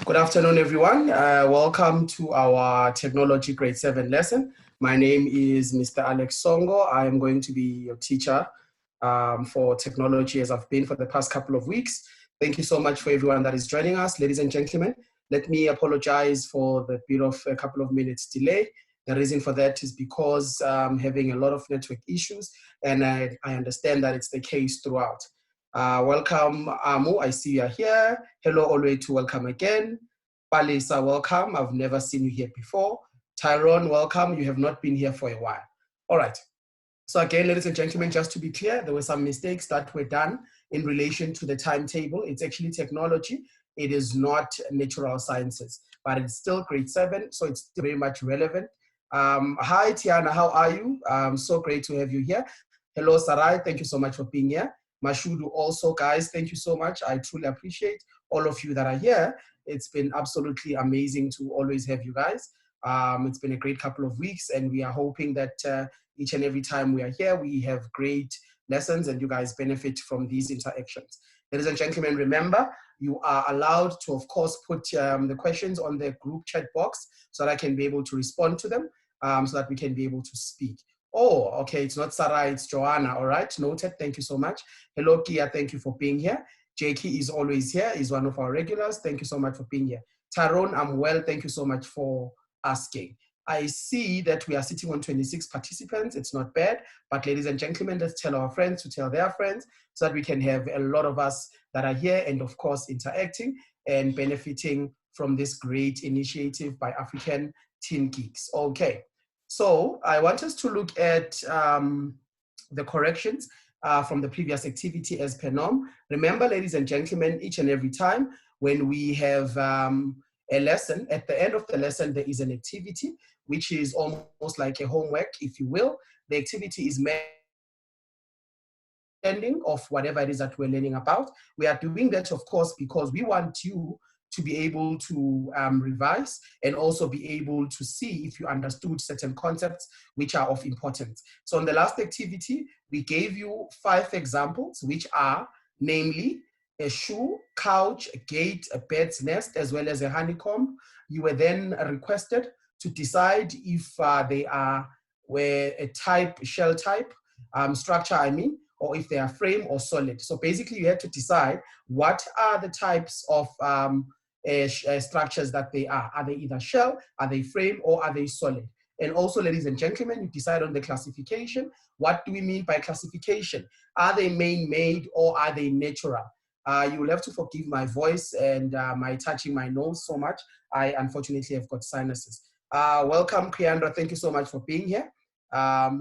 Good afternoon, everyone. Welcome to our Technology Grade 7 lesson. My name is Mr. Alex Songo. I am going to be your teacher for technology as I've been for the past couple of weeks. Thank you so much for everyone that is joining us. Ladies and gentlemen, let me apologize for the bit of a couple of minutes delay. The reason for that is because I'm having a lot of network issues, and I understand that it's the case throughout. Welcome, Amu, I see you are here. Hello, Olwetu, welcome again. Palisa, welcome. I've never seen you here before. Tyrone, welcome. You have not been here for a while. All right. So again, ladies and gentlemen, just to be clear, there were some mistakes that were done in relation to the timetable. It's actually technology. It is not natural sciences, but it's still grade 7, so it's still very much relevant. Hi, Tiana, how are you? So great to have you here. Hello, Sarai, thank you so much for being here. Mashudu also, guys, thank you so much. I truly appreciate all of you that are here. It's been absolutely amazing to always have you guys. It's been a great couple of weeks, and we are hoping that each and every time we are here, we have great lessons and you guys benefit from these interactions. Ladies and gentlemen, remember, you are allowed to, of course, put the questions on the group chat box so that I can be able to respond to them, so that we can be able to speak. Oh, okay, it's not Sarah, it's Joanna. All right, noted. Thank you so much. Hello, Kia, thank you for being here. Jakey is always here, is one of our regulars. Thank you so much for being here. Tyrone, I'm well. Thank you so much for asking. I see that we are sitting on 26 participants. It's not bad, but ladies and gentlemen, let's tell our friends to tell their friends so that we can have a lot of us that are here and of course interacting and benefiting from this great initiative by African Teen Geeks. Okay. So I want us to look at the corrections from the previous activity as per norm. Remember, ladies and gentlemen, each and every time when we have a lesson, at the end of the lesson, there is an activity, which is almost like a homework, if you will. The activity is understanding of whatever it is that we're learning about. We are doing that, of course, because we want you to be able to revise and also be able to see if you understood certain concepts which are of importance. So in the last activity, we gave you 5 examples, which are namely a shoe, couch, a gate, a bird's nest, as well as a honeycomb. You were then requested to decide if they are a type, shell type, structure, I mean, or if they are frame or solid. So basically you had to decide what are the types of structures that they are. Are they either shell, are they frame, or are they solid? And also, ladies and gentlemen, you decide on the classification. What do we mean by classification? Are they man-made or are they natural? You will have to forgive my voice and my touching my nose so much. I unfortunately have got sinuses. Welcome, Kiandra. Thank you so much for being here.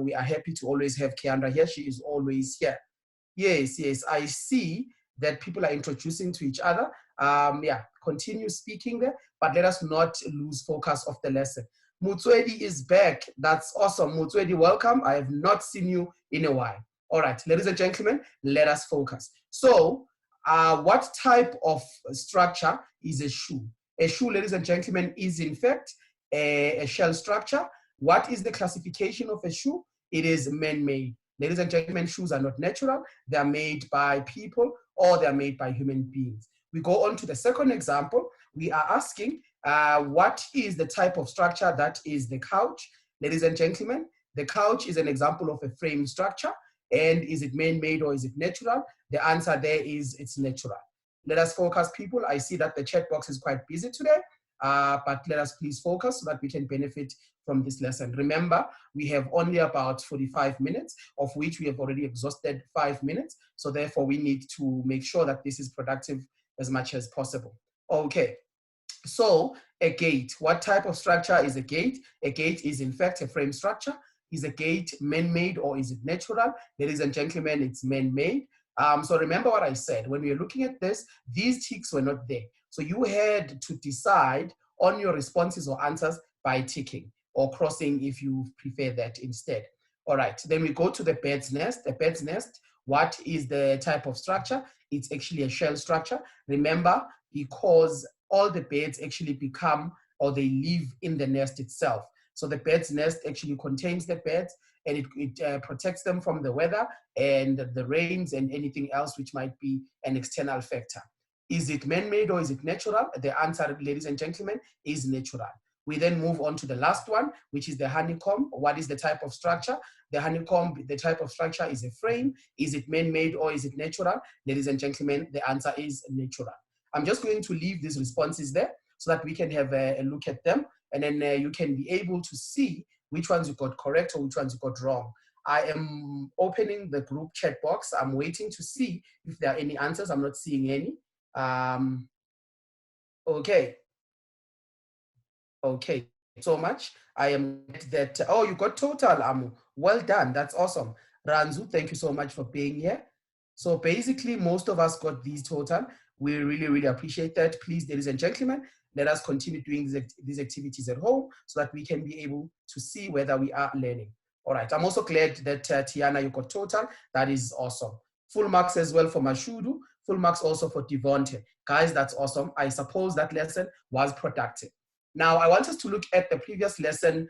We are happy to always have Kiandra here. She is always here. Yes, yes, I see that people are introducing to each other. Yeah, continue speaking there, but let us not lose focus of the lesson. Mutswedi is back. That's awesome. Mutswedi, welcome. I have not seen you in a while. All right, ladies and gentlemen, let us focus. So, what type of structure is a shoe? A shoe, ladies and gentlemen, is in fact a shell structure. What is the classification of a shoe? It is man-made. Ladies and gentlemen, shoes are not natural. They are made by people or they are made by human beings. We go on to the second example. We are asking, what is the type of structure that is the couch? Ladies and gentlemen, the couch is an example of a frame structure. And is it man-made or is it natural? The answer there is it's natural. Let us focus, people. I see that the chat box is quite busy today, but let us please focus so that we can benefit from this lesson. Remember, we have only about 45 minutes, of which we have already exhausted 5 minutes. So therefore, we need to make sure that this is productive as much as possible. Okay, so a gate. What type of structure is a gate? A gate is in fact a frame structure. Is a gate man-made or is it natural? Ladies and gentlemen, it's man-made. So remember what I said, when we were looking at this, these ticks were not there. So you had to decide on your responses or answers by ticking or crossing if you prefer that instead. All right, then we go to the bird's nest. The bird's nest, what is the type of structure? It's actually a shell structure. Remember, because all the birds actually become or they live in the nest itself. So the bird's nest actually contains the birds and it protects them from the weather and the rains and anything else which might be an external factor. Is it man-made or is it natural? The answer, ladies and gentlemen, is natural. We then move on to the last one, which is the honeycomb. What is the type of structure? The honeycomb, the type of structure is a frame. Is it man-made or is it natural? Ladies and gentlemen, the answer is natural. I'm just going to leave these responses there so that we can have a look at them, and then you can be able to see which ones you got correct or which ones you got wrong. I am opening the group chat box. I'm waiting to see if there are any answers. I'm not seeing any. Okay. Okay, so much. I am that. Oh, you got total, Amu. Well done. That's awesome. Ranzu, thank you so much for being here. So basically, most of us got these total. We really, really appreciate that. Please, ladies and gentlemen, let us continue doing these activities at home so that we can be able to see whether we are learning. All right. I'm also glad that Tiana, you got total. That is awesome. Full marks as well for Mashudu. Full marks also for Devonte. Guys, that's awesome. I suppose that lesson was productive. Now, I want us to look at the previous lesson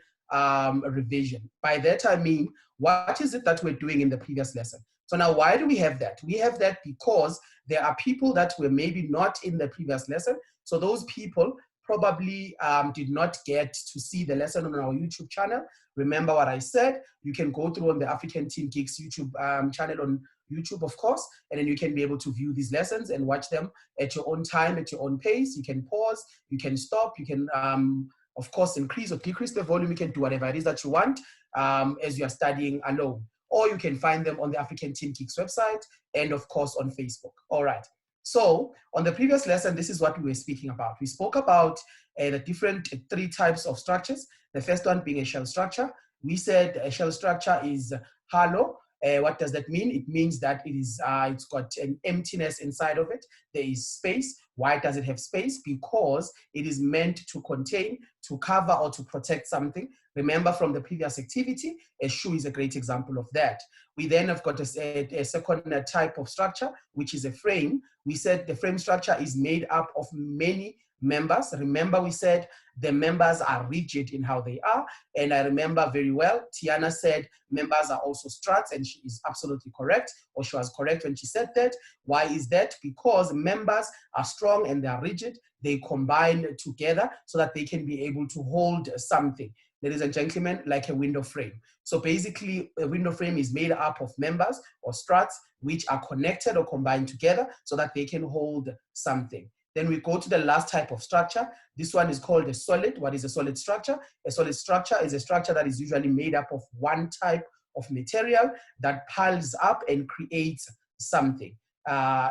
revision. By that, I mean, what is it that we're doing in the previous lesson? So now, why do we have that? We have that because there are people that were maybe not in the previous lesson. So those people probably did not get to see the lesson on our YouTube channel. Remember what I said, you can go through on the African Team Geeks YouTube channel on YouTube, of course, and then you can be able to view these lessons and watch them at your own time, at your own pace. You can pause, you can stop, you can, of course, increase or decrease the volume. You can do whatever it is that you want as you are studying alone. Or you can find them on the African Team Geeks website and, of course, on Facebook. All right. So on the previous lesson, this is what we were speaking about. We spoke about the different three types of structures. The first one being a shell structure. We said a shell structure is hollow. What does that mean? It means that it is, it's got an emptiness inside of it. There is space. Why does it have space? Because it is meant to contain, to cover, or to protect something. Remember from the previous activity, a shoe is a great example of that. We then have got a second type of structure, which is a frame. We said the frame structure is made up of many members. Remember, we said the members are rigid in how they are. And I remember very well, Tiana said members are also struts, and she is absolutely correct, or she was correct when she said that. Why is that? Because members are strong and they are rigid. They combine together so that they can be able to hold something. Ladies and gentlemen, like a window frame. So basically, a window frame is made up of members or struts which are connected or combined together so that they can hold something. Then we go to the last type of structure. This one is called a solid. What is a solid structure? A solid structure is a structure that is usually made up of one type of material that piles up and creates something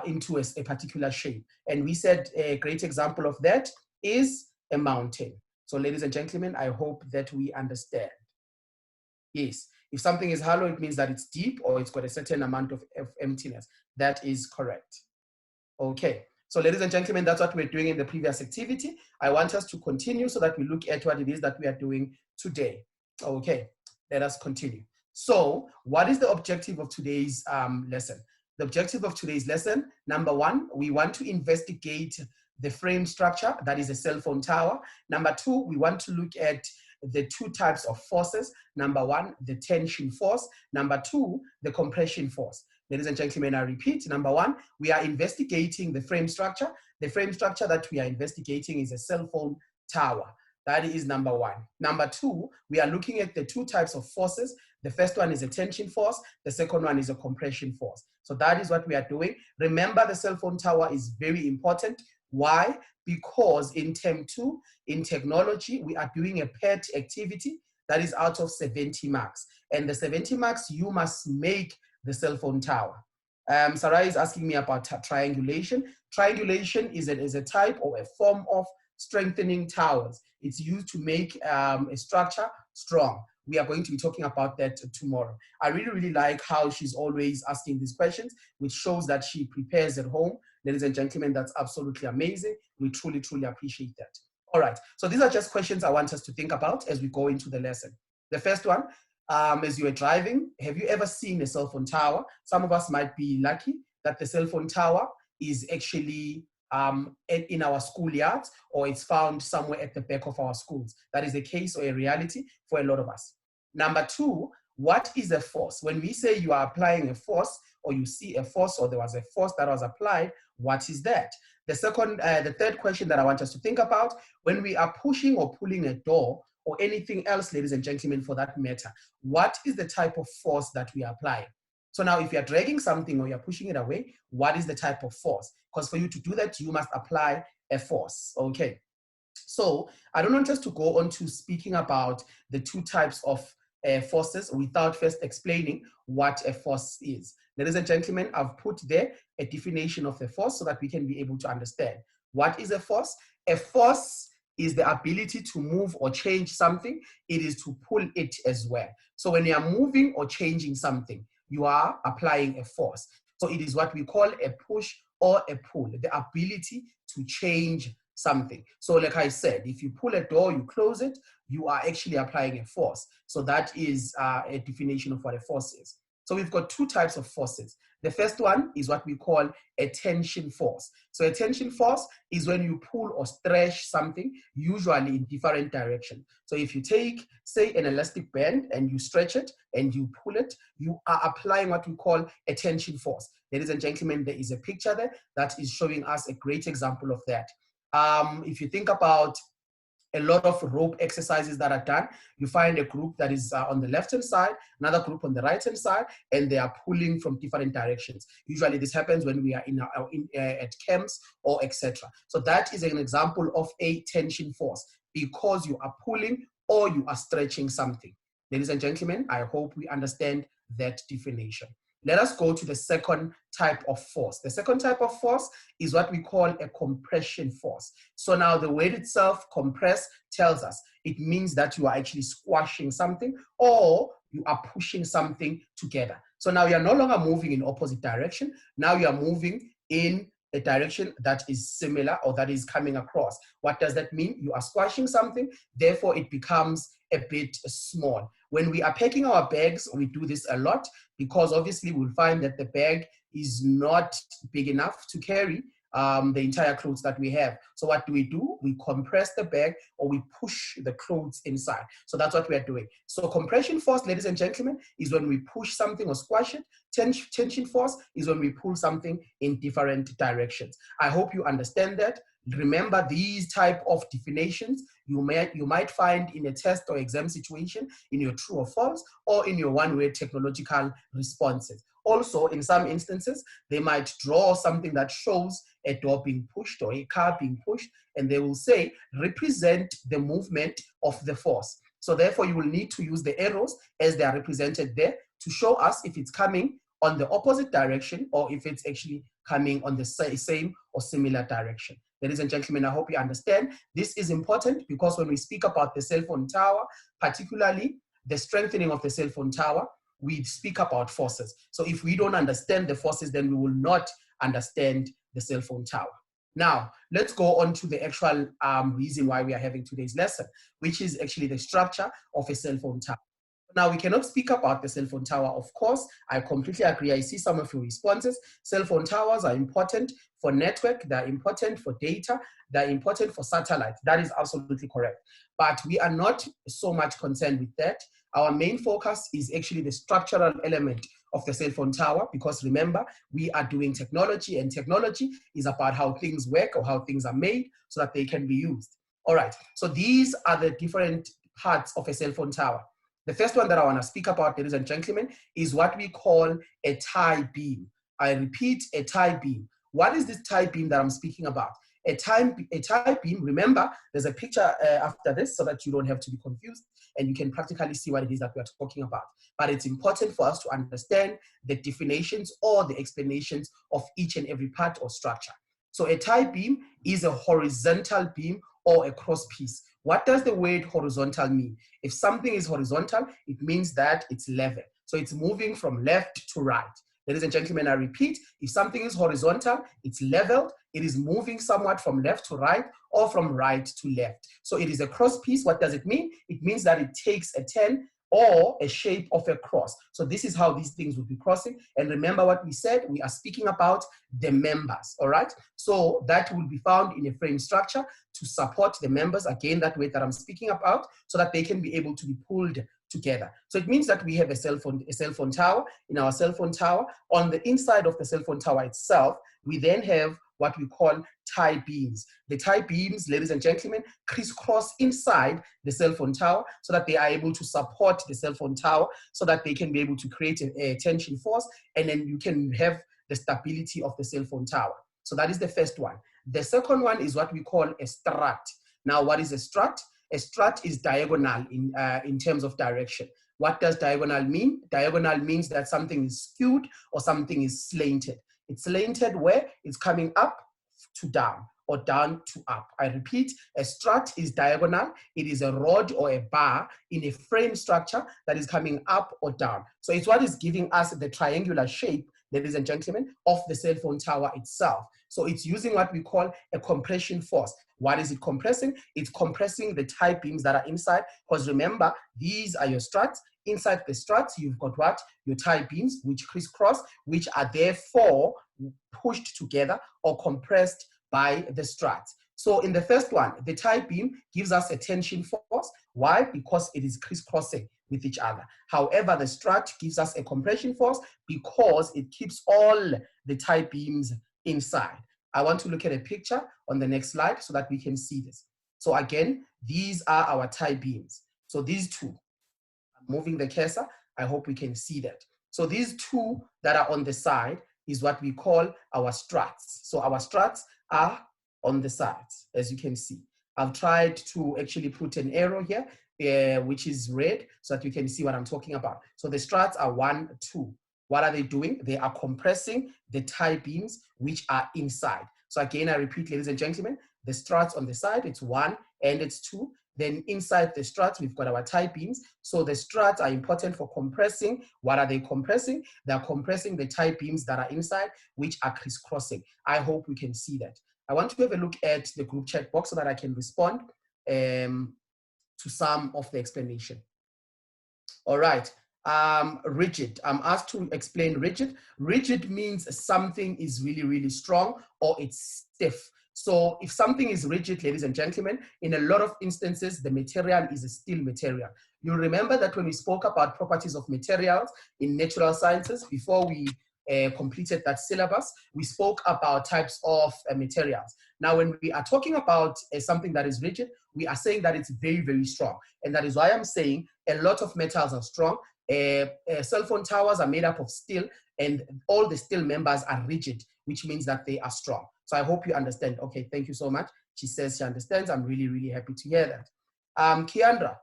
into a particular shape. And we said a great example of that is a mountain. So ladies and gentlemen, I hope that we understand. Yes, if something is hollow, it means that it's deep or it's got a certain amount of emptiness. That is correct. Okay. So ladies and gentlemen, that's what we're doing in the previous activity. I want us to continue so that we look at what it is that we are doing today. Okay, let us continue. So what is the objective of today's lesson? The objective of today's lesson, number one, we want to investigate the frame structure, that is a cell phone tower. Number two, we want to look at the two types of forces. Number one, the tension force. Number two, the compression force. Ladies and gentlemen, I repeat, number one, we are investigating the frame structure. The frame structure that we are investigating is a cell phone tower. That is number one. Number two, we are looking at the two types of forces. The first one is a tension force. The second one is a compression force. So that is what we are doing. Remember, the cell phone tower is very important. Why? Because in term 2, in technology, we are doing a pet activity that is out of 70 marks. And the 70 marks, you must make the cell phone tower. Sarah is asking me about triangulation. Triangulation is a type or a form of strengthening towers. It's used to make a structure strong. We are going to be talking about that tomorrow. I really, really like how she's always asking these questions, which shows that she prepares at home. Ladies and gentlemen, that's absolutely amazing. We truly, truly appreciate that. All right, so these are just questions I want us to think about as we go into the lesson. The first one, as you are driving, have you ever seen a cell phone tower? Some of us might be lucky that the cell phone tower is actually in our schoolyards, or it's found somewhere at the back of our schools. That is a case or a reality for a lot of us. Number two, what is a force? When we say you are applying a force or you see a force, or there was a force that was applied, what is that? The third question that I want us to think about, when we are pushing or pulling a door or anything else, ladies and gentlemen, for that matter, what is the type of force that we are applying? So now if you're dragging something or you're pushing it away, what is the type of force? Because for you to do that, you must apply a force, okay? So I don't want us to go on to speaking about the two types of forces without first explaining what a force is. Ladies and gentlemen, I've put there a definition of a force so that we can be able to understand. What is a force? A force is the ability to move or change something. It is to pull it as well. So when you are moving or changing something, you are applying a force. So it is what we call a push or a pull, the ability to change something. So like I said, if you pull a door, you close it, you are actually applying a force. So that is a definition of what a force is. So we've got two types of forces. The first one is what we call a tension force. So a tension force is when you pull or stretch something, usually in different directions. So if you take, say, an elastic band and you stretch it and you pull it, you are applying what we call a tension force. Ladies and gentlemen, there is a picture there that is showing us a great example of that. If you think about a lot of rope exercises that are done, you find a group that is on the left-hand side, another group on the right-hand side, and they are pulling from different directions. Usually this happens when we are at camps or etc. So that is an example of a tension force, because you are pulling or you are stretching something. Ladies and gentlemen, I hope we understand that definition. Let us go to the second type of force. The second type of force is what we call a compression force. So now the word itself, compress, tells us it means that you are actually squashing something or you are pushing something together. So now you're no longer moving in opposite direction. Now you are moving in a direction that is similar or that is coming across. What does that mean? You are squashing something, therefore it becomes a bit small. When we are packing our bags, we do this a lot because obviously we'll find that the bag is not big enough to carry the entire clothes that we have. So what do? We compress the bag or we push the clothes inside. So that's what we are doing. So compression force, ladies and gentlemen, is when we push something or squash it. Tension force is when we pull something in different directions. I hope you understand that. Remember, these type of definitions you might find in a test or exam situation in your true or false or in your one-way technological responses. Also, in some instances, they might draw something that shows a door being pushed or a car being pushed, and they will say, represent the movement of the force. So therefore, you will need to use the arrows as they are represented there to show us if it's coming on the opposite direction or if it's actually coming on the same or similar direction. Ladies and gentlemen, I hope you understand. This is important because when we speak about the cell phone tower, particularly the strengthening of the cell phone tower, we speak about forces. So if we don't understand the forces, then we will not understand the cell phone tower. Now, let's go on to the actual reason why we are having today's lesson, which is actually the structure of a cell phone tower. Now, we cannot speak about the cell phone tower, of course. I completely agree. I see some of your responses. Cell phone towers are important for network. They're important for data. They're important for satellite. That is absolutely correct. But we are not so much concerned with that. Our main focus is actually the structural element of the cell phone tower, because remember, we are doing technology, and technology is about how things work or how things are made so that they can be used. All right, so these are the different parts of a cell phone tower. The first one that I want to speak about, ladies and gentlemen, is what we call a tie beam. I repeat, a tie beam. What is this tie beam that I'm speaking about? A tie beam, remember, there's a picture after this so that you don't have to be confused and you can practically see what it is that we are talking about. But it's important for us to understand the definitions or the explanations of each and every part or structure. So a tie beam is a horizontal beam or a cross piece. What does the word horizontal mean? If something is horizontal, it means that it's level. So it's moving from left to right. Ladies and gentlemen, I repeat, if something is horizontal, it's leveled, it is moving somewhat from left to right or from right to left. So it is a cross piece. What does it mean? It means that it takes a turn or a shape of a cross. So this is how these things will be crossing. And remember what we said, we are speaking about the members, all right? So that will be found in a frame structure to support the members, again, that way that I'm speaking about, so that they can be able to be pulled together. So it means that we have a cell phone tower. In our cell phone tower, on the inside of the cell phone tower itself, we then have what we call tie beams. The tie beams, ladies and gentlemen, crisscross inside the cell phone tower so that they are able to support the cell phone tower, so that they can be able to create a tension force, and then you can have the stability of the cell phone tower. So that is the first one. The second one is what we call a strut. Now, what is a strut? A strut is diagonal in terms of direction. What does diagonal mean? Diagonal means that something is skewed or something is slanted. It's slanted where it's coming up to down or down to up. I repeat, a strut is diagonal. It is a rod or a bar in a frame structure that is coming up or down. So it's what is giving us the triangular shape, ladies and gentlemen, of the cell phone tower itself. So it's using what we call a compression force. What is it compressing? It's compressing the tie beams that are inside, because remember, these are your struts. Inside the struts, you've got what? Your tie beams, which crisscross, which are therefore pushed together or compressed by the struts. So in the first one, the tie beam gives us a tension force. Why? Because it is crisscrossing with each other. However, the strut gives us a compression force because it keeps all the tie beams inside. I want to look at a picture on the next slide so that we can see this. So again, these are our tie beams. So these two, I'm moving the cursor, I hope we can see that. So these two that are on the side is what we call our struts. So our struts are on the sides, as you can see. I've tried to actually put an arrow here, which is red, so that you can see what I'm talking about. So the struts are 1, 2. What are they doing? They are compressing the tie beams which are inside. So again, I repeat, ladies and gentlemen, the struts on the side, it's 1 and it's 2. Then inside the struts, we've got our tie beams. So the struts are important for compressing. What are they compressing? They're compressing the tie beams that are inside, which are crisscrossing. I hope we can see that. I want to have a look at the group chat box so that I can respond to some of the explanation. All right. Rigid. I'm asked to explain rigid. Rigid means something is really, really strong or it's stiff. So if something is rigid, ladies and gentlemen, in a lot of instances, the material is a steel material. You'll remember that when we spoke about properties of materials in natural sciences, before we completed that syllabus, we spoke about types of materials. Now, when we are talking about something that is rigid, we are saying that it's very, very strong. And that is why I'm saying a lot of metals are strong. Cell phone towers are made up of steel, and all the steel members are rigid, which means that they are strong. So I hope you understand. Okay, thank you so much. She says she understands. I'm really, really happy to hear that. Kiandra,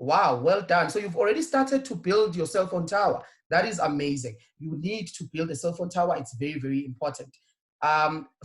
wow, well done. So you've already started to build your cell phone tower. That is amazing. You need to build a cell phone tower. It's very, very important.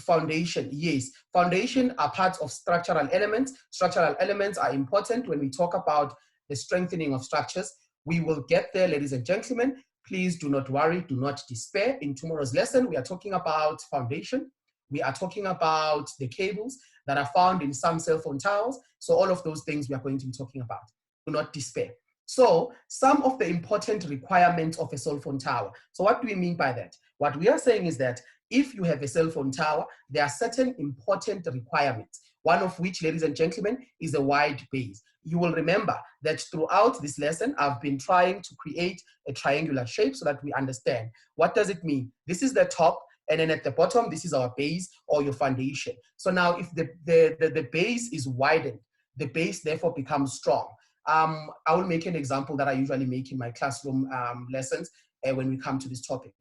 Foundation, yes. Foundation are parts of structural elements. Structural elements are important when we talk about the strengthening of structures. We will get there, ladies and gentlemen. Please do not worry, do not despair. In tomorrow's lesson, we are talking about foundation. We are talking about the cables that are found in some cell phone towers. So all of those things we are going to be talking about. Do not despair. So some of the important requirements of a cell phone tower. So what do we mean by that? What we are saying is that if you have a cell phone tower, there are certain important requirements. One of which, ladies and gentlemen, is a wide base. You will remember that throughout this lesson, I've been trying to create a triangular shape so that we understand. What does it mean? This is the top, and then at the bottom, this is our base or your foundation. So now if the base is widened, the base therefore becomes strong. I will make an example that I usually make in my classroom lessons when we come to this topic.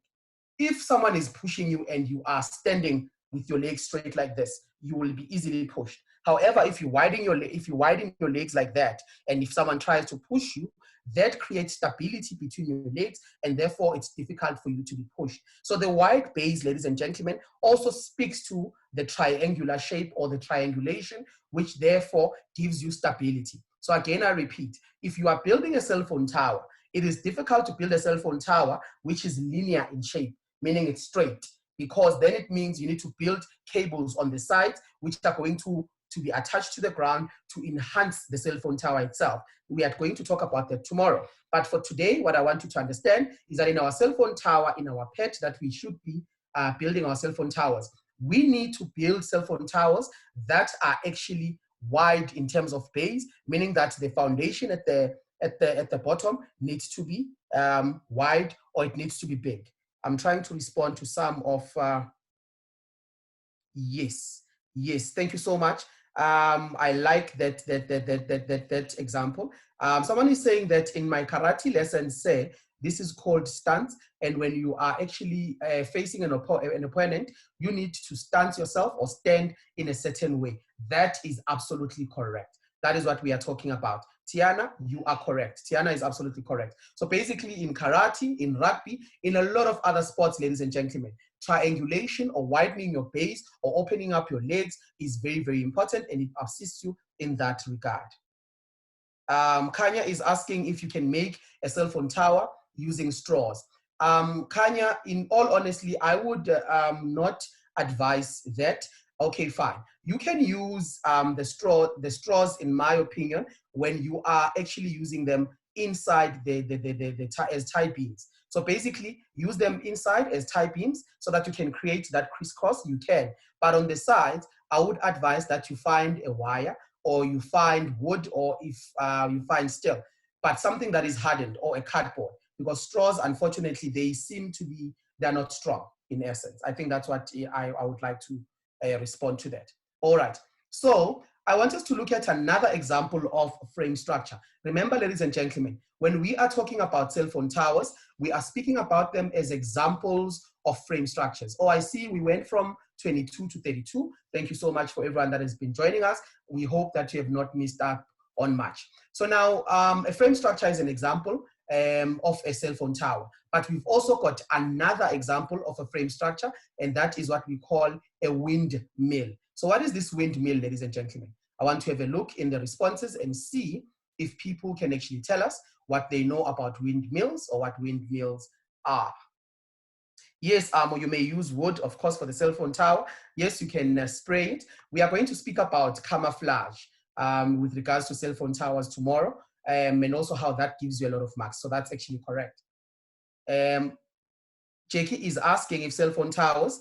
If someone is pushing you and you are standing with your legs straight like this, you will be easily pushed. However, if you widen your legs like that, and if someone tries to push you, that creates stability between your legs, and therefore it's difficult for you to be pushed. So the wide base, ladies and gentlemen, also speaks to the triangular shape or the triangulation, which therefore gives you stability. So again, I repeat, if you are building a cell phone tower, it is difficult to build a cell phone tower which is linear in shape, meaning it's straight, because then it means you need to build cables on the sides which are going to be attached to the ground to enhance the cell phone tower itself. We are going to talk about that tomorrow. But for today, what I want you to understand is that in our cell phone tower, in our pet that we should be building our cell phone towers, we need to build cell phone towers that are actually wide in terms of base, meaning that the foundation at the at the bottom needs to be wide, or it needs to be big. I'm trying to respond to some of, yes, yes, thank you so much. I like that example. Someone is saying that in my karate lesson, say, this is called stance, and when you are actually facing an opponent, you need to stance yourself or stand in a certain way. That is absolutely correct. That is what we are talking about. Tiana, you are correct. Tiana is absolutely correct. So basically in karate, in rugby, in a lot of other sports, ladies and gentlemen, triangulation or widening your base or opening up your legs is very, very important, and it assists you in that regard. Kanya is asking if you can make a cell phone tower using straws. Kanya, in all honesty, I would not advise that. Okay, fine. You can use the straws, in my opinion, when you are actually using them inside as tie beams. So basically, use them inside as tie beams so that you can create that crisscross. You can, but on the sides, I would advise that you find a wire, or you find wood, or if you find steel, but something that is hardened, or a cardboard, because straws, unfortunately, they're not strong in essence. I think that's what I would like to respond to that. All right, so I want us to look at another example of frame structure. Remember, ladies and gentlemen, when we are talking about cell phone towers, we are speaking about them as examples of frame structures. Oh, I see we went from 22 to 32. Thank you so much for everyone that has been joining us. We hope that you have not missed out on much. So now a frame structure is an example of a cell phone tower, but we've also got another example of a frame structure, and that is what we call a windmill. So what is this windmill, ladies and gentlemen? I want to have a look in the responses and see if people can actually tell us what they know about windmills or what windmills are. Yes, you may use wood, of course, for the cell phone tower. Yes, you can spray it. We are going to speak about camouflage with regards to cell phone towers tomorrow, and also how that gives you a lot of marks. So that's actually correct. Jackie is asking if cell phone towers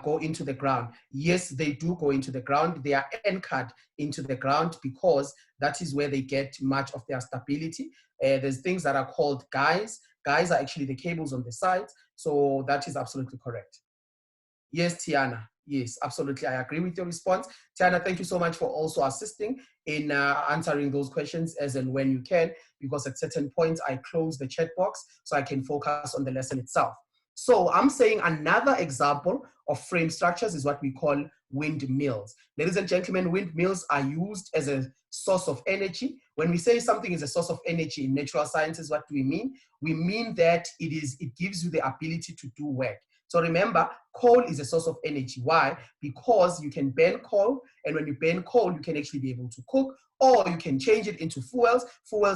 go into the ground. Yes, they do go into the ground. They are anchored into the ground because that is where they get much of their stability. There's things that are called guys. Guys are actually the cables on the sides. So that is absolutely correct. Yes, Tiana. Yes, absolutely. I agree with your response. Tiana, thank you so much for also assisting in answering those questions as and when you can, because at certain points I close the chat box so I can focus on the lesson itself. So I'm saying another example of frame structures is what we call windmills. Ladies and gentlemen, windmills are used as a source of energy. When we say something is a source of energy in natural sciences, what do we mean? We mean that it gives you the ability to do work. So remember, coal is a source of energy. Why? Because you can burn coal, and when you burn coal, you can actually be able to cook, or you can change it into fuels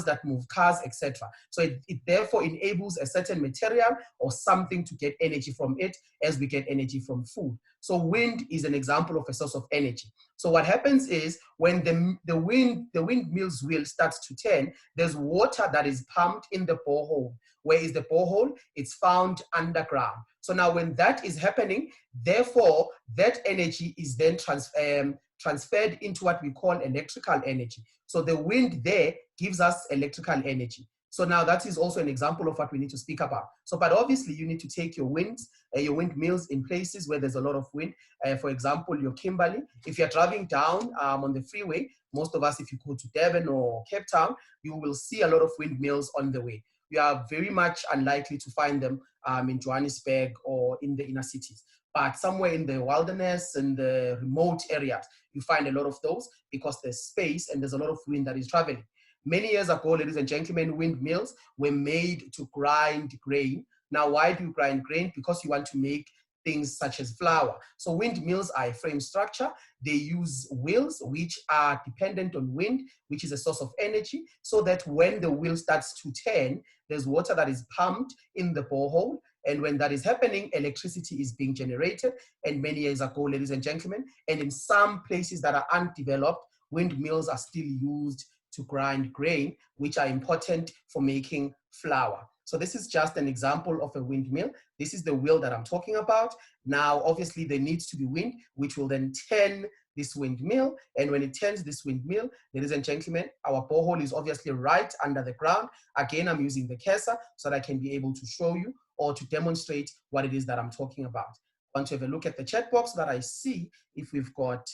that move cars, etc. So it therefore enables a certain material or something to get energy from it, as we get energy from food. So wind is an example of a source of energy. So what happens is when the windmill's wheel starts to turn, there's water that is pumped in the borehole. Where is the borehole? It's found underground. So now when that is happening, therefore that energy is then transferred into what we call electrical energy. So the wind there gives us electrical energy. So now that is also an example of what we need to speak about. So, but obviously you need to take your windmills in places where there's a lot of wind. For example, your Kimberley, if you're driving down on the freeway, most of us, if you go to Durban or Cape Town, you will see a lot of windmills on the way. You are very much unlikely to find them in Johannesburg or in the inner cities. But somewhere in the wilderness and the remote areas, you find a lot of those because there's space and there's a lot of wind that is traveling. Many years ago, ladies and gentlemen, windmills were made to grind grain. Now, why do you grind grain? Because you want to make things such as flour. So windmills are a frame structure. They use wheels which are dependent on wind, which is a source of energy, so that when the wheel starts to turn, there's water that is pumped in the borehole. And when that is happening, electricity is being generated. And many years ago, ladies and gentlemen, and in some places that are undeveloped, windmills are still used to grind grain, which are important for making flour. So this is just an example of a windmill. This is the wheel that I'm talking about. Now, obviously, there needs to be wind, which will then turn this windmill, and when it turns this windmill, ladies and gentlemen, our borehole is obviously right under the ground. Again, I'm using the cursor so that I can be able to show you or to demonstrate what it is that I'm talking about. I want to have a look at the chat box so that I see if we've got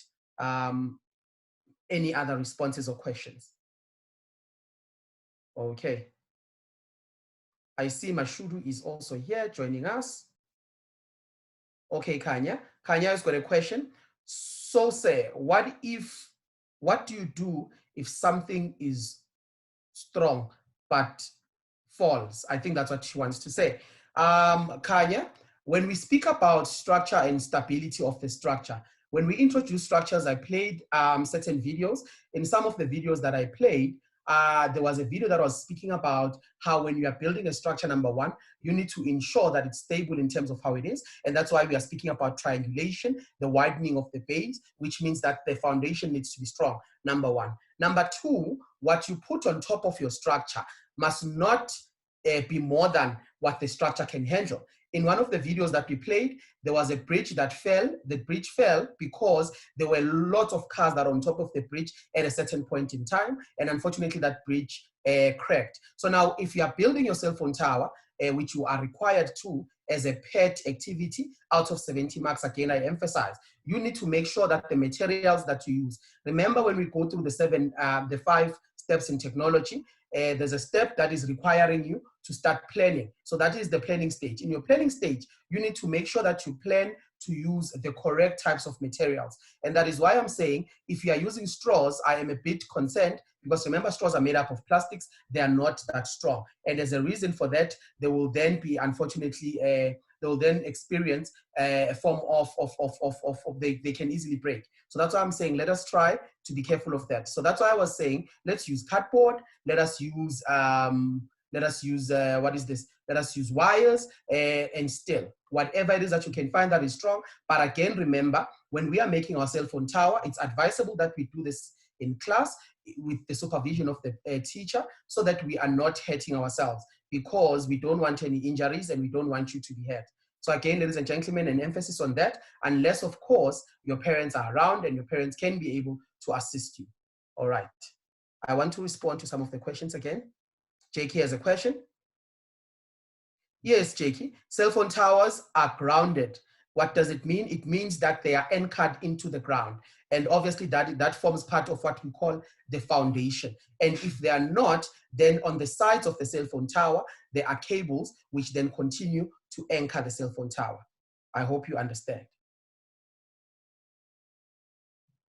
any other responses or questions. Okay. I see Mashudu is also here joining us. Okay, Kanya. Kanya has got a question. So say, what do you do if something is strong but falls? I think that's what she wants to say. Kanya, when we speak about structure and stability of the structure, when we introduce structures, I played certain videos. In some of the videos that I played, there was a video that was speaking about how when you are building a structure, number one, you need to ensure that it's stable in terms of how it is. And that's why we are speaking about triangulation, the widening of the base, which means that the foundation needs to be strong, number one. Number two, what you put on top of your structure must not be more than what the structure can handle. In one of the videos that we played, there was a bridge that fell. The bridge fell because there were lots of cars that are on top of the bridge at a certain point in time. And unfortunately, that bridge cracked. So now if you are building your cell phone tower, which you are required to as a pet activity out of 70 marks, again, I emphasize, you need to make sure that the materials that you use, remember when we go through the 5 steps in technology, there's a step that is requiring you to start planning. So that is the planning stage. In your planning stage, you need to make sure that you plan to use the correct types of materials. And that is why I'm saying, if you are using straws, I am a bit concerned because remember, straws are made up of plastics. They are not that strong. And as a reason for that, they will then be, unfortunately, they will then experience a form of they can easily break. So that's why I'm saying, let us try to be careful of that. So that's why I was saying, let's use cardboard, let us use what is this? Let us use wires and steel. Whatever it is that you can find that is strong. But again, remember, when we are making our cell phone tower, it's advisable that we do this in class with the supervision of the teacher so that we are not hurting ourselves, because we don't want any injuries and we don't want you to be hurt. So again, ladies and gentlemen, an emphasis on that, unless of course your parents are around and your parents can be able to assist you. All right. I want to respond to some of the questions again. Jakey has a question. Yes, Jakey, cell phone towers are grounded. What does it mean? It means that they are anchored into the ground. And obviously that forms part of what we call the foundation. And if they are not, then on the sides of the cell phone tower, there are cables which then continue to anchor the cell phone tower. I hope you understand.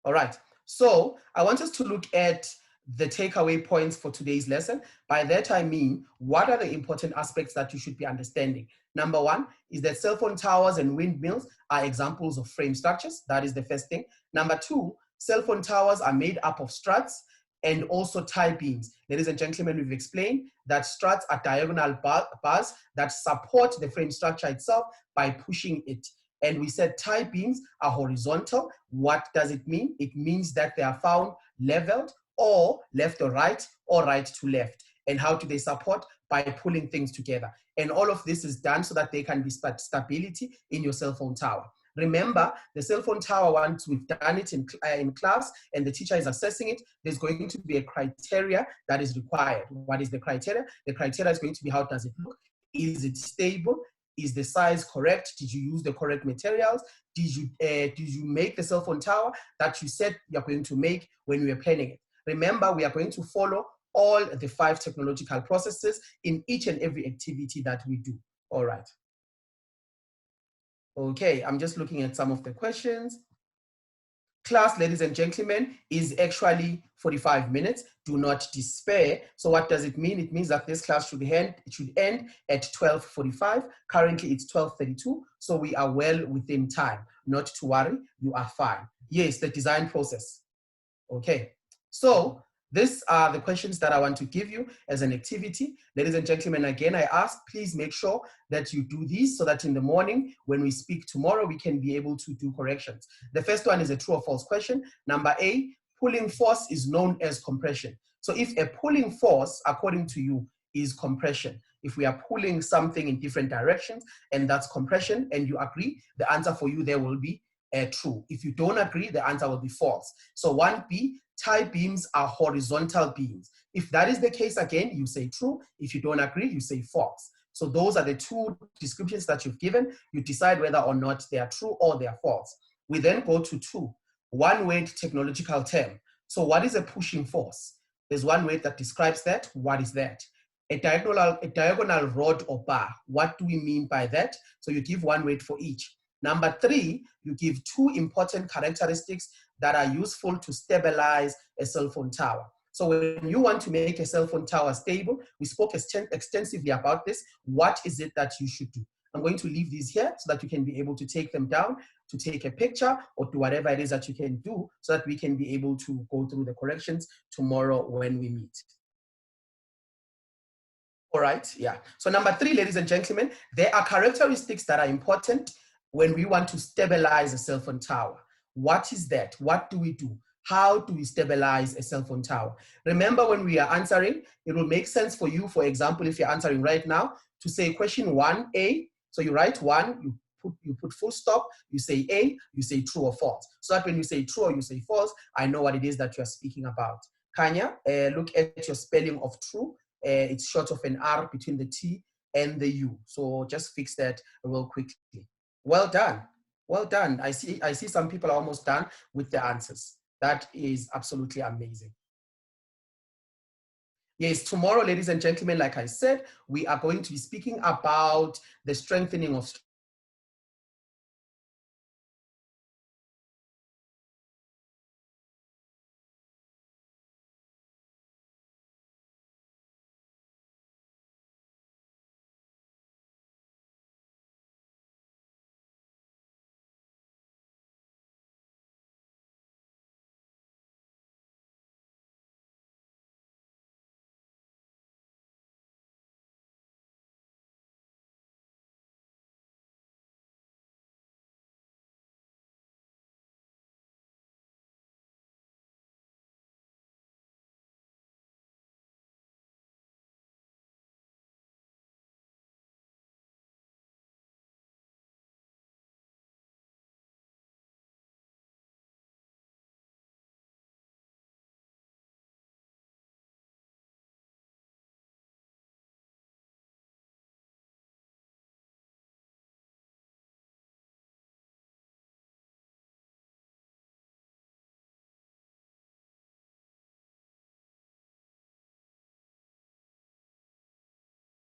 All right, so I want us to look at the takeaway points for today's lesson. By that I mean, what are the important aspects that you should be understanding? Number one is that cell phone towers and windmills are examples of frame structures. That is the first thing. Number two, cell phone towers are made up of struts and also tie beams. Ladies and gentlemen, we've explained that struts are diagonal bars that support the frame structure itself by pushing it. And we said tie beams are horizontal. What does it mean? It means that they are found leveled or left to right or right to left. And how do they support? By pulling things together. And all of this is done so that there can be stability in your cell phone tower. Remember, the cell phone tower, once we've done it in class and the teacher is assessing it, there's going to be a criteria that is required. What is the criteria? The criteria is going to be, how does it look? Is it stable? Is the size correct? Did you use the correct materials? Did you make the cell phone tower that you said you're going to make when we were planning it? Remember, we are going to follow all the 5 technological processes in each and every activity that we do. All right. Okay, I'm just looking at some of the questions. Class, ladies and gentlemen, is actually 45 minutes. Do not despair. So what does it mean? It means that this class should end at 12:45. Currently, it's 12:32. So we are well within time. Not to worry, you are fine. Yes, the design process. Okay, so these are the questions that I want to give you as an activity. Ladies and gentlemen, again, I ask, please make sure that you do these so that in the morning, when we speak tomorrow, we can be able to do corrections. The first one is a true or false question. Number A, pulling force is known as compression. So if a pulling force, according to you, is compression, if we are pulling something in different directions and that's compression and you agree, the answer for you there will be true. If you don't agree, the answer will be false. So 1B, tie beams are horizontal beams. If that is the case, again, you say true. If you don't agree, you say false. So those are the two descriptions that you've given. You decide whether or not they are true or they are false. We then go to 2, one-word technological term. So what is a pushing force? There's one word that describes that. What is that? A diagonal rod or bar. What do we mean by that? So you give one word for each. Number 3, you give 2 important characteristics that are useful to stabilize a cell phone tower. So when you want to make a cell phone tower stable, we spoke extensively about this. What is it that you should do? I'm going to leave these here so that you can be able to take them down, to take a picture, or do whatever it is that you can do so that we can be able to go through the corrections tomorrow when we meet. All right, yeah. So number 3, ladies and gentlemen, there are characteristics that are important when we want to stabilize a cell phone tower. What is that? What do we do? How do we stabilize a cell phone tower? Remember, when we are answering, it will make sense for you, for example, if you're answering right now, to say question 1A. So you write 1, you put full stop, you say A, you say true or false. So that when you say true or you say false, I know what it is that you're speaking about. Kanya, look at your spelling of true. It's short of an R between the T and the U. So just fix that real quickly. Well done. Well done. I see some people are almost done with the answers. That is absolutely amazing. Yes, tomorrow, ladies and gentlemen, like I said, we are going to be speaking about the strengthening of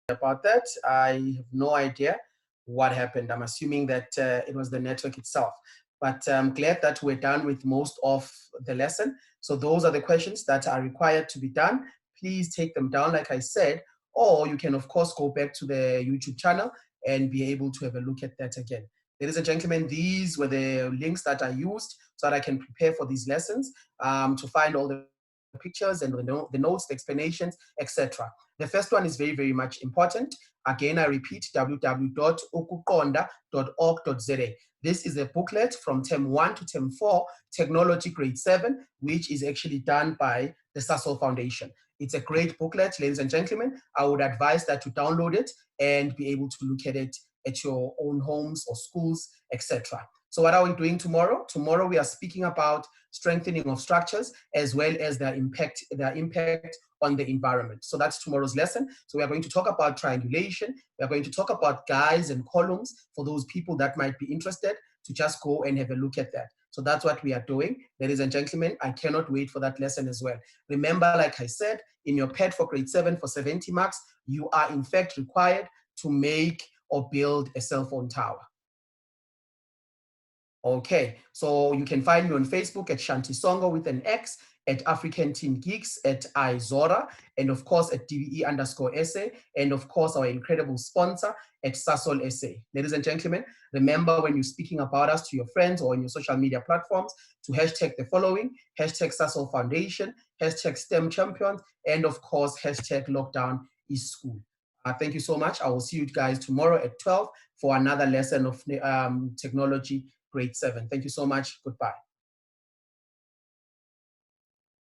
about that. I have no idea what happened. I'm assuming that it was the network itself. But I'm glad that we're done with most of the lesson. So those are the questions that are required to be done. Please take them down, like I said, or you can, of course, go back to the YouTube channel and be able to have a look at that again. Ladies and gentlemen, these were the links that I used so that I can prepare for these lessons, to find all the pictures and the notes, the explanations, etc. The first one is very, very much important. Again, I repeat, www.ukuqonda.org.za. This is a booklet from Term 1 to Term 4, Technology Grade 7, which is actually done by the Sasol Foundation. It's a great booklet, ladies and gentlemen. I would advise that you download it and be able to look at it at your own homes or schools, etc. So what are we doing tomorrow? Tomorrow we are speaking about strengthening of structures as well as their impact on the environment. So that's tomorrow's lesson. So we are going to talk about triangulation. We are going to talk about guides and columns for those people that might be interested to just go and have a look at that. So that's what we are doing. Ladies and gentlemen, I cannot wait for that lesson as well. Remember, like I said, in your PET for grade 7 for 70 marks, you are in fact required to make or build a cell phone tower. Okay, so you can find me on Facebook at Shanti Songo with an X, at African Teen Geeks, at iZora, and of course at DVE_SA, and of course our incredible sponsor at Sasol SA. Ladies and gentlemen, remember when you're speaking about us to your friends or on your social media platforms to hashtag the following, hashtag Sasol Foundation, hashtag STEM Champions, and of course hashtag Lockdown is School. Thank you so much. I will see you guys tomorrow at 12 for another lesson of technology grade 7. Thank you so much. Goodbye.